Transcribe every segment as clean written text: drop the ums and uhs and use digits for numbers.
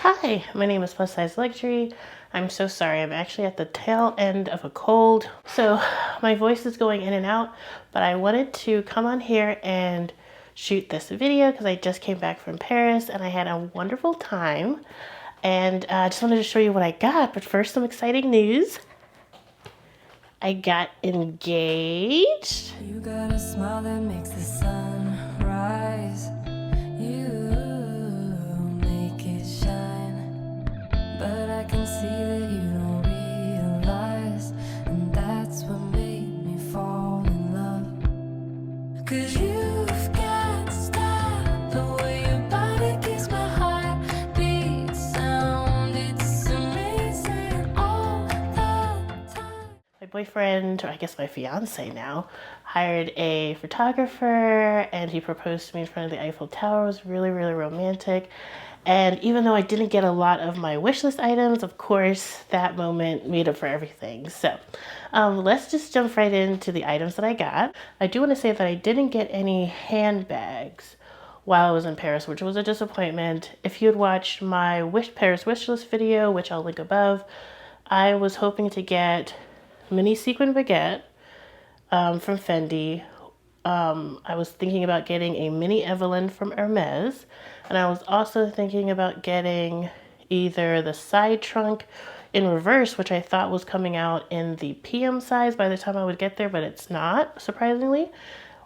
Hi, my name is Plus Size Luxury. I'm so sorry, I'm actually at the tail end of a cold, so my voice is going in and out, but I wanted to come on here and shoot this video because I just came back from Paris and I had a wonderful time, and I just wanted to show you what I got. But first, some exciting news. I got engaged. You got a smile that makes the sun rise. You make it shine. But I can see that you don't realize, and that's what made me fall in love. 'Cause you've got style, the way your body keeps my heart beat sound. It's amazing all the time. My boyfriend, or I guess my fiance now, hired a photographer and he proposed to me in front of the Eiffel Tower. It was really, really romantic. And even though I didn't get a lot of my wish list items, of course, that moment made up for everything. So let's just jump right into the items that I got. I do want to say that I didn't get any handbags while I was in Paris, which was a disappointment. If you had watched my Paris wish list video, which I'll link above, I was hoping to get mini sequin baguette from Fendi. I was thinking about getting a mini Evelyn from Hermes, and I was also thinking about getting either the side trunk in reverse, which I thought was coming out in the PM size by the time I would get there, but it's not, surprisingly.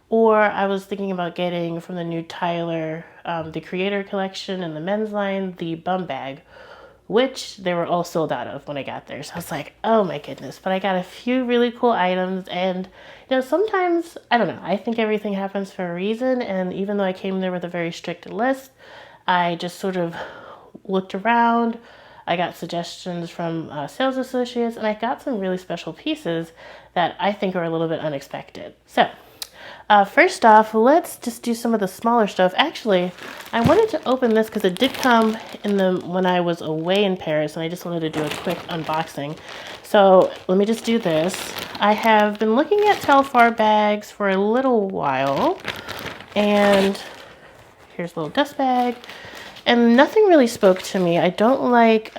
Or I was thinking about getting from the new Tyler, the Creator Collection in the men's line, the bum bag, which they were all sold out of when I got there. So I was like, oh my goodness. But I got a few really cool items, and sometimes, I don't know, I think everything happens for a reason. And even though I came there with a very strict list, I just sort of looked around. I got suggestions from sales associates, and I got some really special pieces that I think are a little bit unexpected. So first off, let's just do some of the smaller stuff. Actually, I wanted to open this because it did come when I was away in Paris, and I just wanted to do a quick unboxing. So let me just do this. I have been looking at Telfar bags for a little while, and here's a little dust bag, and nothing really spoke to me. I don't like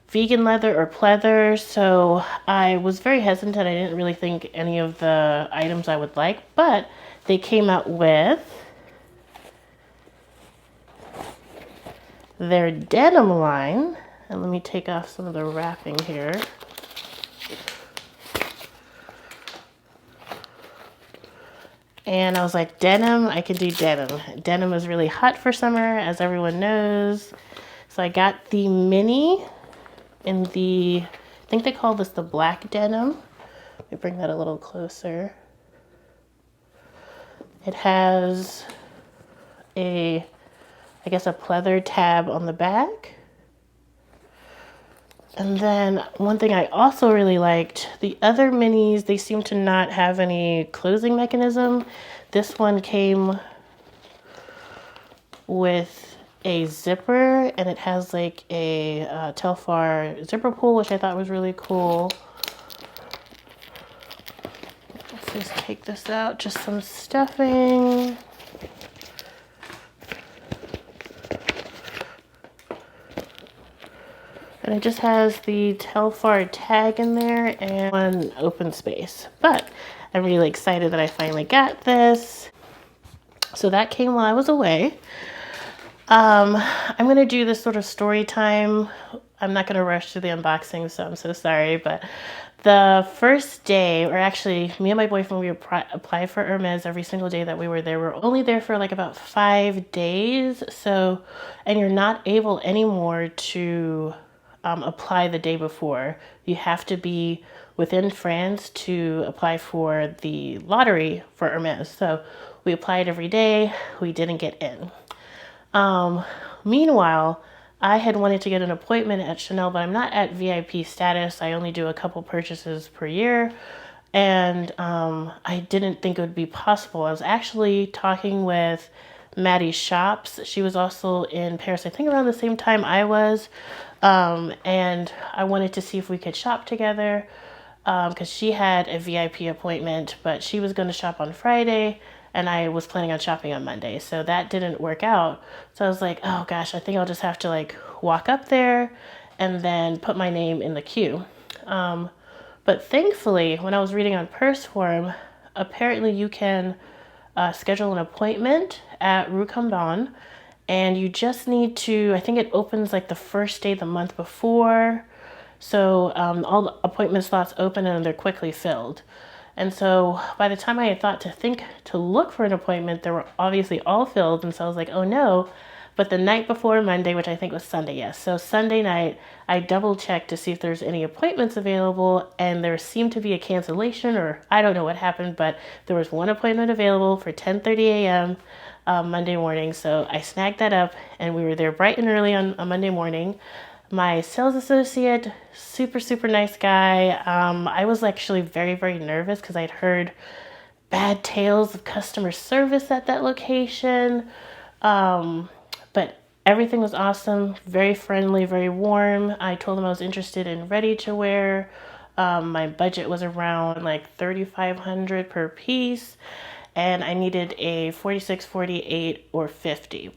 vegan leather or pleather, so I was very hesitant. I didn't really think any of the items I would like, but they came out with their denim line. And let me take off some of the wrapping here. And I was like, denim, I can do denim. Denim is really hot for summer, as everyone knows. So I got the mini in the, I think they call this the black denim. Let me bring that a little closer. It has I guess a pleather tab on the back. And then one thing I also really liked, the other minis, they seem to not have any closing mechanism. This one came with a zipper, and it has like a Telfar zipper pull, which I thought was really cool. Let's just take this out, just some stuffing. And it just has the Telfar tag in there and one open space. But I'm really excited that I finally got this. So that came while I was away. I'm going to do this sort of story time. I'm not going to rush through the unboxing, so I'm so sorry. But the first day, or actually me and my boyfriend, we applied for Hermes every single day that we were there. We're only there for like about 5 days. So, and you're not able anymore to apply the day before. You have to be within France to apply for the lottery for Hermes. So we applied every day. We didn't get in. Meanwhile, I had wanted to get an appointment at Chanel, but I'm not at VIP status. I only do a couple purchases per year. And I didn't think it would be possible. I was actually talking with Maddie's Shops. She was also in Paris, I think around the same time I was. And I wanted to see if we could shop together because she had a VIP appointment, but she was going to shop on Friday and I was planning on shopping on Monday. So that didn't work out. So I was like, oh gosh, I think I'll just have to like walk up there and then put my name in the queue. But thankfully, when I was reading on Purse Forum, apparently you can schedule an appointment at Rue Cambon, and you just need to, I think it opens like the first day of the month before. So all the appointment slots open and they're quickly filled. And so by the time I had thought to look for an appointment, they were obviously all filled. And so I was like, oh no. But the night before Monday, which I think was Sunday, yes. So Sunday night, I double checked to see if there's any appointments available, and there seemed to be a cancellation, or I don't know what happened, but there was one appointment available for 10:30 a.m. Monday morning. So I snagged that up, and we were there bright and early on a Monday morning. My sales associate, super, super nice guy. I was actually very, very nervous because I'd heard bad tales of customer service at that location. But everything was awesome, very friendly, very warm. I told him I was interested in ready to wear. My budget was around like $3,500 per piece, and I needed a 46, 48, or 50.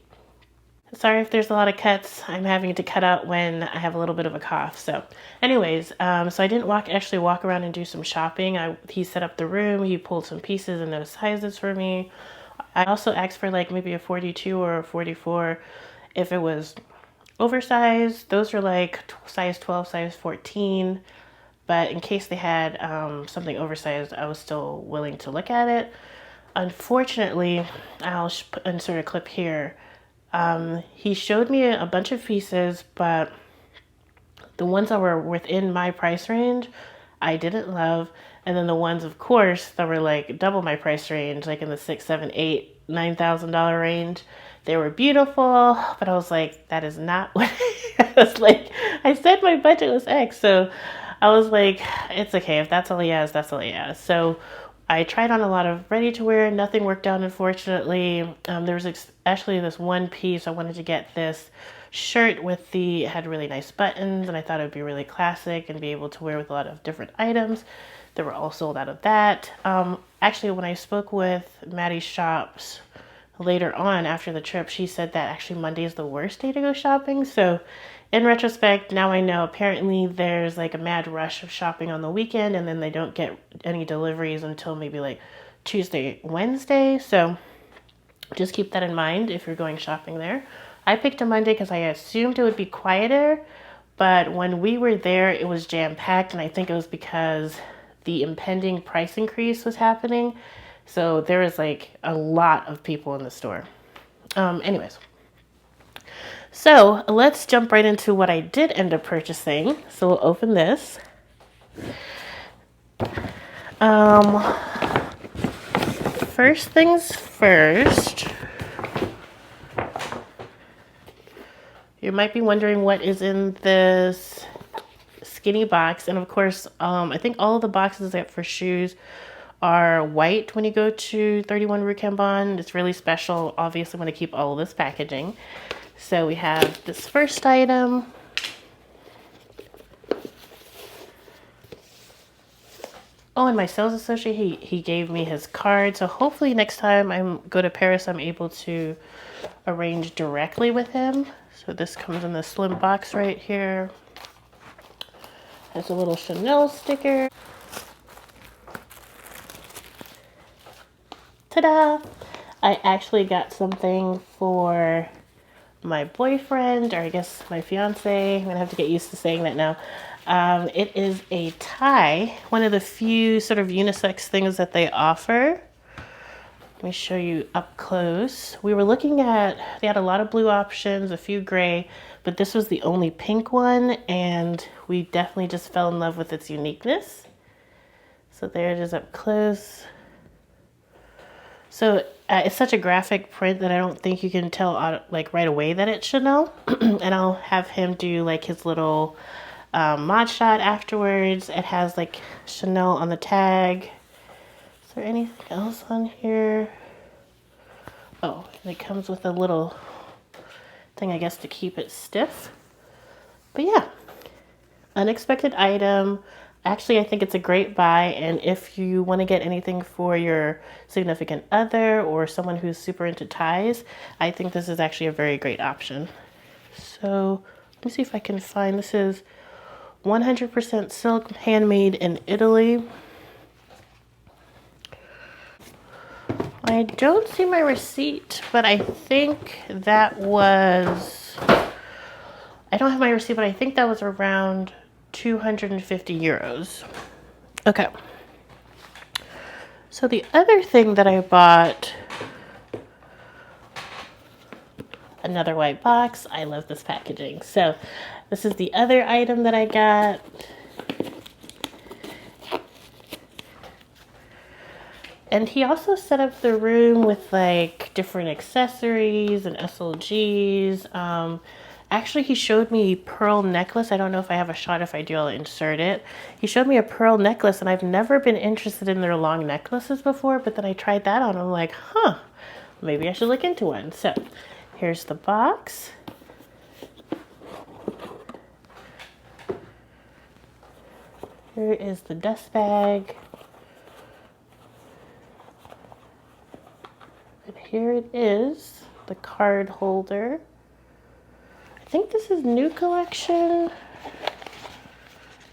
Sorry if there's a lot of cuts. I'm having to cut out when I have a little bit of a cough. So anyways, so I didn't actually walk around and do some shopping. He set up the room. He pulled some pieces in those sizes for me. I also asked for like maybe a 42 or a 44 if it was oversized. Those are like size 12, size 14. But in case they had something oversized, I was still willing to look at it. Unfortunately, I'll insert a clip here. He showed me a bunch of pieces, but the ones that were within my price range, I didn't love. And then the ones, of course, that were like double my price range, like in the $6,000, $7,000, $8,000, $9,000 range, they were beautiful. But I was like, that is not what I was like. I said my budget was X, so I was like, it's okay if that's all he has. That's all he has. So I tried on a lot of ready to wear. Nothing worked out, unfortunately. There was actually this one piece. I wanted to get this shirt it had really nice buttons, and I thought it would be really classic and be able to wear with a lot of different items. They were all sold out of that. Actually, when I spoke with Maddie's shops later on after the trip, she said that actually Monday is the worst day to go shopping. So in retrospect, now I know apparently there's like a mad rush of shopping on the weekend, and then they don't get any deliveries until maybe like Tuesday, Wednesday. So just keep that in mind if you're going shopping there. I picked a Monday because I assumed it would be quieter, but when we were there, it was jam-packed, and I think it was because the impending price increase was happening. So there was like a lot of people in the store. Anyways. So let's jump right into what I did end up purchasing. So we'll open this. First things first. You might be wondering what is in this skinny box. And of course, I think all of the boxes except for shoes are white when you go to 31 Rue Cambon. It's really special. Obviously, I'm going to keep all of this packaging. So we have this first item. Oh, and my sales associate, he gave me his card. So hopefully next time I go to Paris, I'm able to arrange directly with him. So this comes in the slim box right here. Has a little Chanel sticker. Ta-da! I actually got something for my boyfriend, or I guess my fiance. I'm gonna have to get used to saying that now. It is a tie, one of the few sort of unisex things that they offer. Let me show you up close. We were looking at, they had a lot of blue options, a few gray, but this was the only pink one, and we definitely just fell in love with its uniqueness. So there it is up close. So it's such a graphic print that I don't think you can tell like right away that it's Chanel. And I'll have him do like his little mod shot afterwards. It has like Chanel on the tag. Is there anything else on here? Oh, and it comes with a little thing, I guess, to keep it stiff. But yeah, unexpected item. Actually, I think it's a great buy, and if you want to get anything for your significant other or someone who's super into ties, I think this is actually a very great option. So let me see if I can find, this is 100% silk, handmade in Italy. I don't see my receipt, but I think that was, I don't have my receipt, but I think that was around 250 euros. Okay. So the other thing that I bought, another white box. I love this packaging. So this is the other item that I got. And he also set up the room with like different accessories and SLGs. Actually, he showed me a pearl necklace. I don't know if I have a shot. If I do, I'll insert it. He showed me a pearl necklace, and I've never been interested in their long necklaces before, but then I tried that on. I'm like, huh, maybe I should look into one. So here's the box. Here is the dust bag. And here it is, the card holder. I think this is new collection.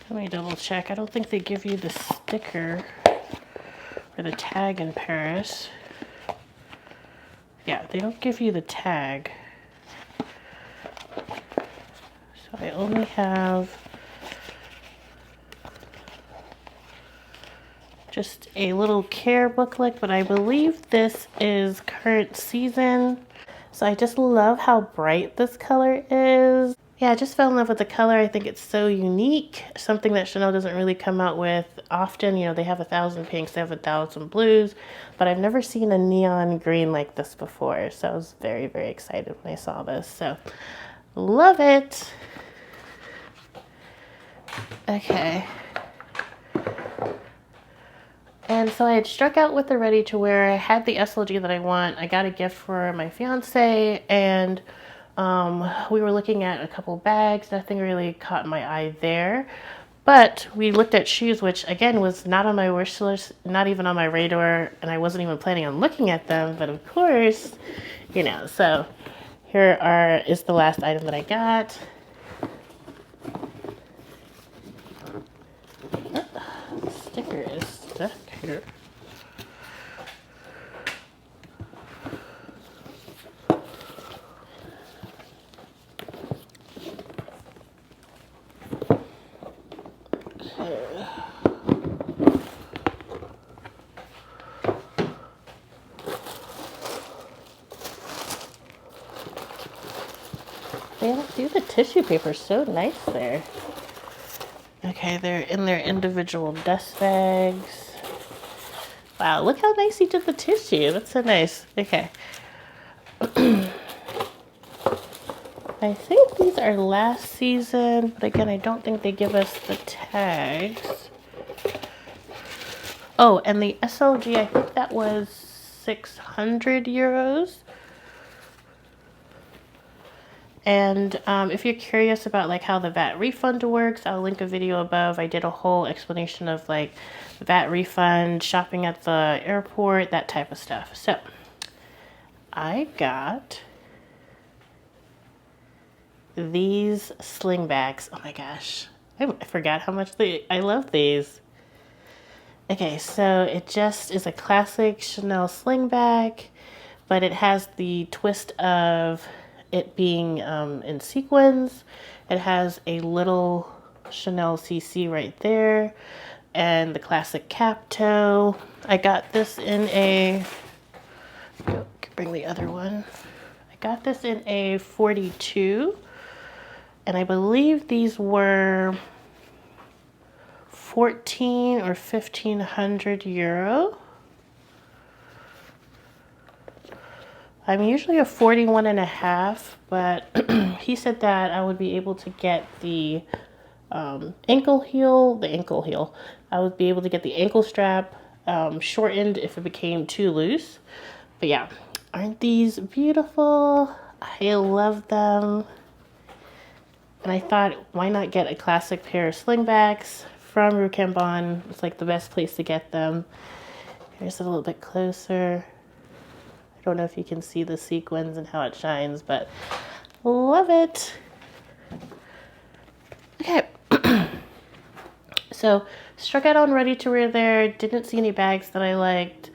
Let me double check. I don't think they give you the sticker or the tag in Paris. Yeah, they don't give you the tag. So I only have just a little care booklet, but I believe this is current season. So I just love how bright this color is. Yeah, I just fell in love with the color. I think it's so unique. Something that Chanel doesn't really come out with often. You know, they have 1,000 pinks, they have 1,000 blues, but I've never seen a neon green like this before. So I was very, very excited when I saw this. So love it. Okay. And so I had struck out with the ready to wear. I had the SLG that I want. I got a gift for my fiance, and we were looking at a couple bags. Nothing really caught my eye there. But we looked at shoes, which again was not on my wish list, not even on my radar, and I wasn't even planning on looking at them. But of course, you know, so here is the last item that I got. Oh, the sticker is stuck here. They do the tissue paper so nice there. Okay, they're in their individual dust bags. Wow, look how nice he did the tissue. That's so nice. Okay. I think these are last season, but again, I don't think they give us the tags. Oh, and the SLG, I think that was 600 euros. And if you're curious about like how the VAT refund works, I'll link a video above. I did a whole explanation of like VAT refund, shopping at the airport, that type of stuff. So I got these slingbacks. Oh my gosh, I forgot how much I love these. Okay, so it just is a classic Chanel slingback, but it has the twist of it being in sequins. It has a little Chanel CC right there, and the classic cap toe. I got this in a, bring the other one. I got this in a 42, and I believe these were 14 or 1,500 euro. I'm usually a 41.5, but he said that I would be able to get the ankle heel. I would be able to get the ankle strap shortened if it became too loose. But yeah, aren't these beautiful? I love them. And I thought, why not get a classic pair of slingbacks from Rue Cambon. It's like the best place to get them. Here's it a little bit closer. I don't know if you can see the sequins and how it shines, but love it. Okay. So struck out on ready to wear there. Didn't see any bags that I liked.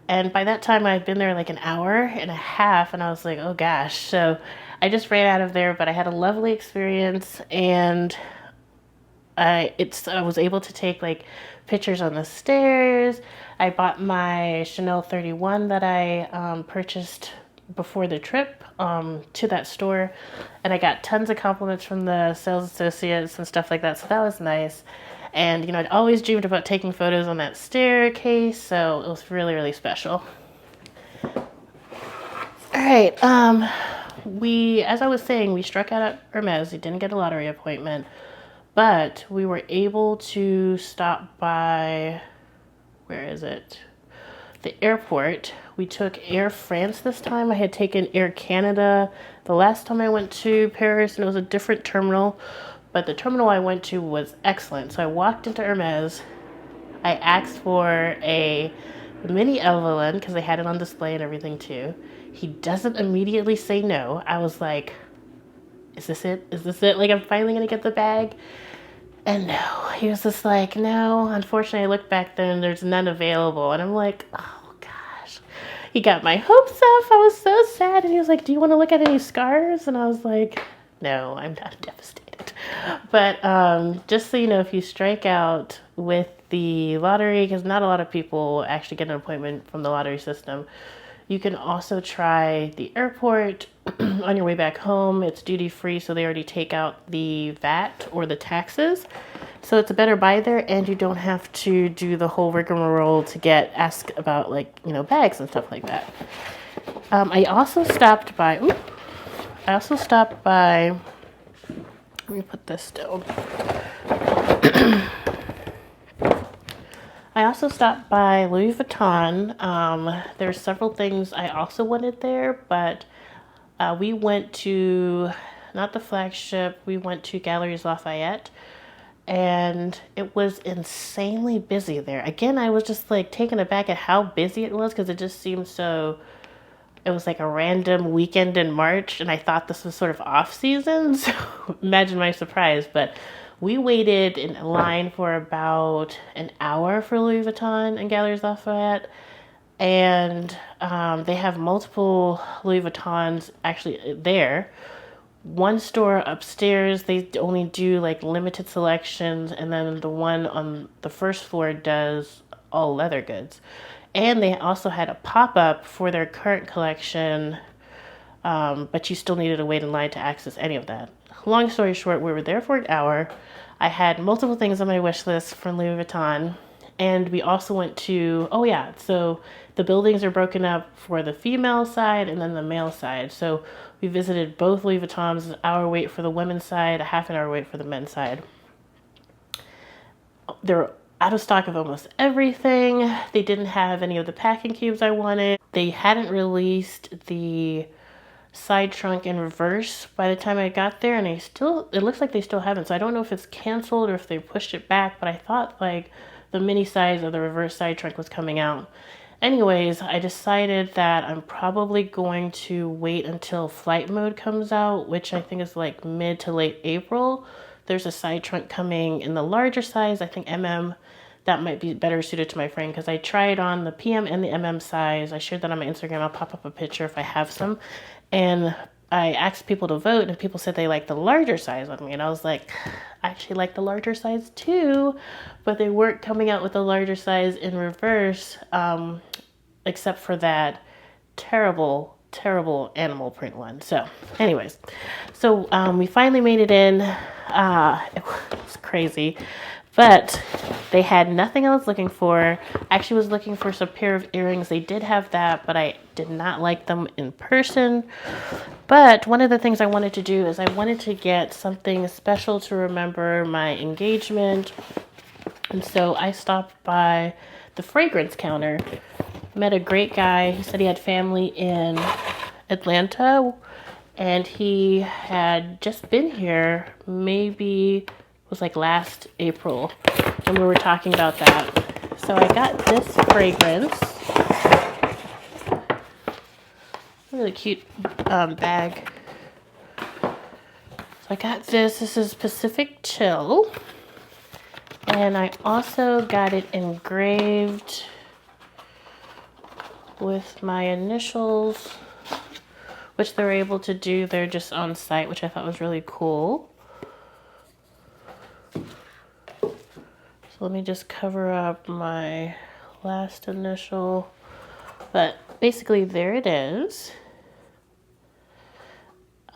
And by that time I'd been there like an hour and a half, and I was like, oh gosh. So I just ran out of there, but I had a lovely experience, and I was able to take like pictures on the stairs. I bought my Chanel 31 that I purchased before the trip to that store, and I got tons of compliments from the sales associates and stuff like that, so that was nice. And, you know, I'd always dreamed about taking photos on that staircase, so it was really, really special. All right, as I was saying, we struck out at Hermes. We didn't get a lottery appointment, but we were able to stop by, where is it? The airport. We took Air France this time. I had taken Air Canada the last time I went to Paris, and it was a different terminal. But the terminal I went to was excellent. So I walked into Hermes. I asked for a mini Evelyn because they had it on display and everything too. He doesn't immediately say no. I was like, is this it? Is this it? Like, I'm finally going to get the bag? And no. He was just like, no. Unfortunately, I looked back there and there's none available. And I'm like, oh gosh. He got my hopes up. I was so sad. And he was like, do you want to look at any scars? And I was like, no, I'm not devastated. But just so you know, if you strike out with the lottery, because not a lot of people actually get an appointment from the lottery system, you can also try the airport on your way back home. It's duty free, so they already take out the VAT or the taxes. So it's a better buy there, and you don't have to do the whole rigmarole to ask about, like, you know, bags and stuff like that. I also stopped by, let me put this down. I also stopped by Louis Vuitton. There's several things I also wanted there, but we went to, not the flagship, we went to Galeries Lafayette, and it was insanely busy there. Again, I was just like taken aback at how busy it was, because it just seemed so, it was like a random weekend in March, and I thought this was sort of off season, so imagine my surprise. But we waited in line for about an hour for Louis Vuitton and Galeries Lafayette, and they have multiple Louis Vuittons actually there. One store upstairs, they only do like limited selections, and then the one on the first floor does all leather goods. And they also had a pop-up for their current collection, but you still needed to wait in line to access any of that. Long story short, we were there for an hour. I had multiple things on my wish list from Louis Vuitton. And we also went to, oh yeah, so the buildings are broken up for the female side and then the male side. So we visited both Louis Vuittons, an hour wait for the women's side, a half an hour wait for the men's side. They were out of stock of almost everything. They didn't have any of the packing cubes I wanted. They hadn't released the side trunk in reverse by the time I got there, and it looks like they still haven't. So I don't know if it's canceled or if they pushed it back, but I thought like the mini size of the reverse side trunk was coming out. Anyways, I decided that I'm probably going to wait until flight mode comes out, which I think is like mid to late April. There's a side trunk coming in the larger size, I think MM. That might be better suited to my frame, because I tried on the PM and the MM size. I shared that on my Instagram. I'll pop up a picture if I have some. And I asked people to vote, and people said they liked the larger size on me. And I was like, I actually like the larger size too. But they weren't coming out with the larger size in reverse, except for that terrible animal print one. So anyways, we finally made it in. It was crazy, but they had nothing I was looking for. I actually was looking for some pair of earrings. They did have that, but I did not like them in person. But one of the things I wanted to do is I wanted to get something special to remember my engagement. And so I stopped by the fragrance counter, met a great guy. He said he had family in Atlanta, and he had just been here, maybe it was like last April, and we were talking about that. So I got this fragrance. Really cute bag. So I got this. This is Pacific Chill. And I also got it engraved with my initials, which they're able to do. They're just on site, which I thought was really cool. So let me just cover up my last initial. But basically, there it is.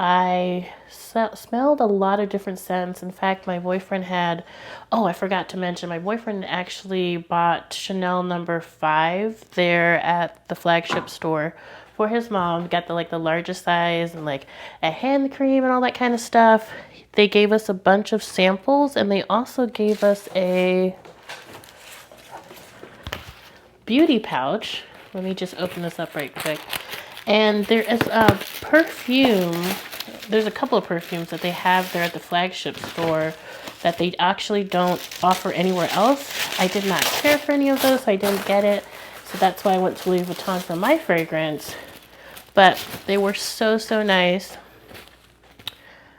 I smelled a lot of different scents. In fact, my boyfriend had, oh, I forgot to mention, my boyfriend actually bought Chanel number 5 there at the flagship store for his mom. Got the largest size and like a hand cream and all that kind of stuff. They gave us a bunch of samples, and they also gave us a beauty pouch. Let me just open this up right quick. And there is a perfume. There's a couple of perfumes that they have there at the flagship store that they actually don't offer anywhere else. I did not care for any of those, so I didn't get it. So that's why I went to Louis Vuitton for my fragrance. But they were so, so nice.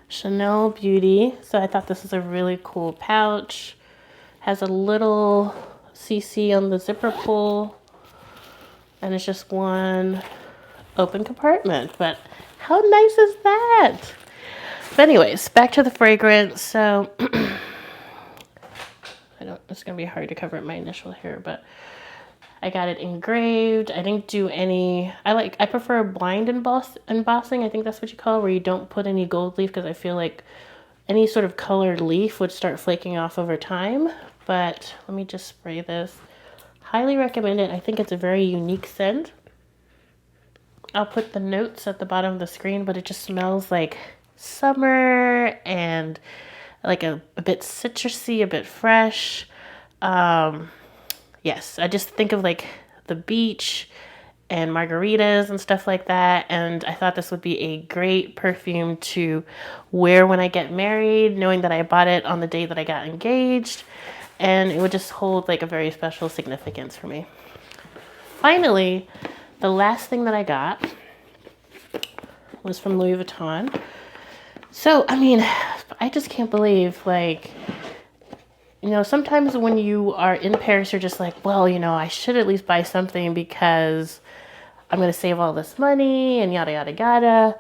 Chanel Beauty. So I thought this was a really cool pouch. Has a little CC on the zipper pull. And it's just one open compartment. But how nice is that? But anyways, back to the fragrance. So it's gonna be hard to cover up my initial here, but I got it engraved. I didn't do any, I prefer blind embossing. I think that's what you call it, where you don't put any gold leaf, because I feel like any sort of colored leaf would start flaking off over time. But let me just spray this. Highly recommend it. I think it's a very unique scent. I'll put the notes at the bottom of the screen, but it just smells like summer and like a bit citrusy, a bit fresh. Yes, I just think of like the beach and margaritas and stuff like that. And I thought this would be a great perfume to wear when I get married, knowing that I bought it on the day that I got engaged. And it would just hold like a very special significance for me. Finally, the last thing that I got was from Louis Vuitton. So, I mean, I just can't believe, like, you know, sometimes when you are in Paris, you're just like, well, you know, I should at least buy something because I'm going to save all this money and yada, yada, yada.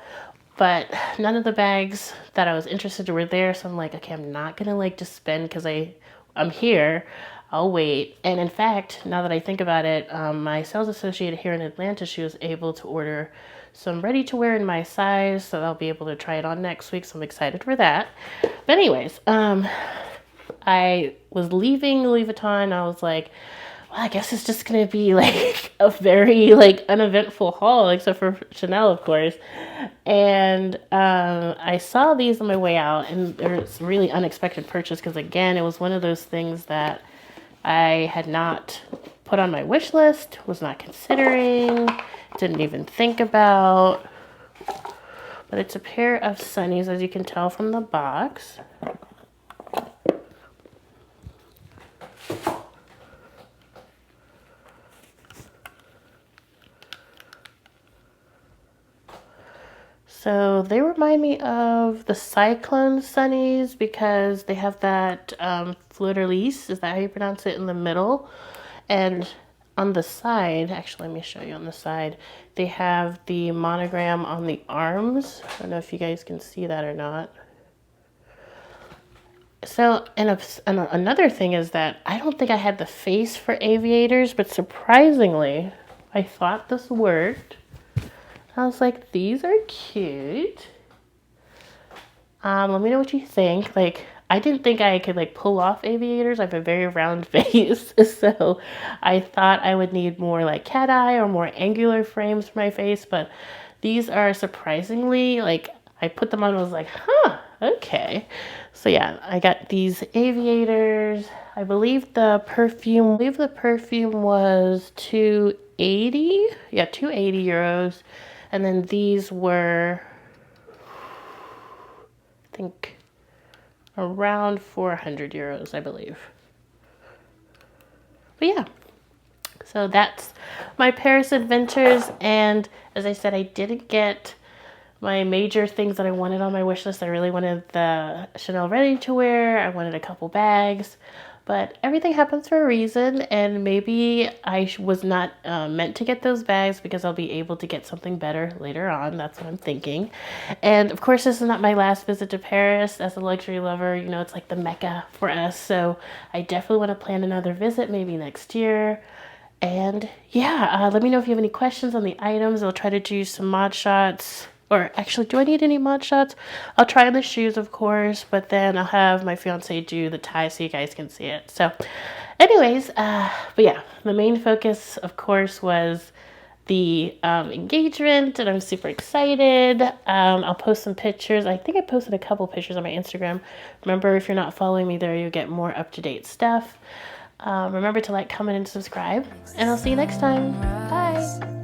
But none of the bags that I was interested in were there. So I'm like, okay, I'm not going to like just spend because I'm here. I'll wait. And in fact, now that I think about it, my sales associate here in Atlanta, she was able to order some ready to wear in my size. So I'll be able to try it on next week. So I'm excited for that. But anyways, I was leaving Louis Vuitton. I was like, well, I guess it's just going to be like a very like uneventful haul, except for Chanel, of course. And I saw these on my way out, and it was a really unexpected purchase because, again, it was one of those things that I had not put on my wish list, was not considering, didn't even think about. But it's a pair of sunnies, as you can tell from the box. So they remind me of the Cyclone Sunnies because they have that fleur-de-lis, is that how you pronounce it, in the middle? And on the side, actually let me show you on the side, they have the monogram on the arms. I don't know if you guys can see that or not. So, and another thing is that I don't think I had the face for aviators, but surprisingly, I thought this worked. I was like, these are cute. Let me know what you think. Like, I didn't think I could like pull off aviators. I have a very round face, so I thought I would need more like cat eye or more angular frames for my face. But these are surprisingly, like, I put them on and was like, huh, okay. So yeah, I got these aviators. I believe the perfume was 280. Yeah, 280 euros. And then these were, I think, around 400 euros, I believe. But yeah, so that's my Paris adventures. And as I said, I didn't get my major things that I wanted on my wish list. I really wanted the Chanel ready to wear. I wanted a couple bags, but everything happens for a reason. And maybe I was not meant to get those bags because I'll be able to get something better later on. That's what I'm thinking. And of course, this is not my last visit to Paris. As a luxury lover, you know, it's like the Mecca for us. So I definitely want to plan another visit, maybe next year. And yeah, let me know if you have any questions on the items. I'll try to do some mod shots. Or actually, do I need any mod shots? I'll try on the shoes, of course, but then I'll have my fiance do the tie so you guys can see it. So anyways, but yeah, the main focus, of course, was the engagement, and I'm super excited. I'll post some pictures. I think I posted a couple pictures on my Instagram. Remember, if you're not following me there, you'll get more up-to-date stuff. Remember to like, comment, and subscribe, and I'll see you next time. Bye.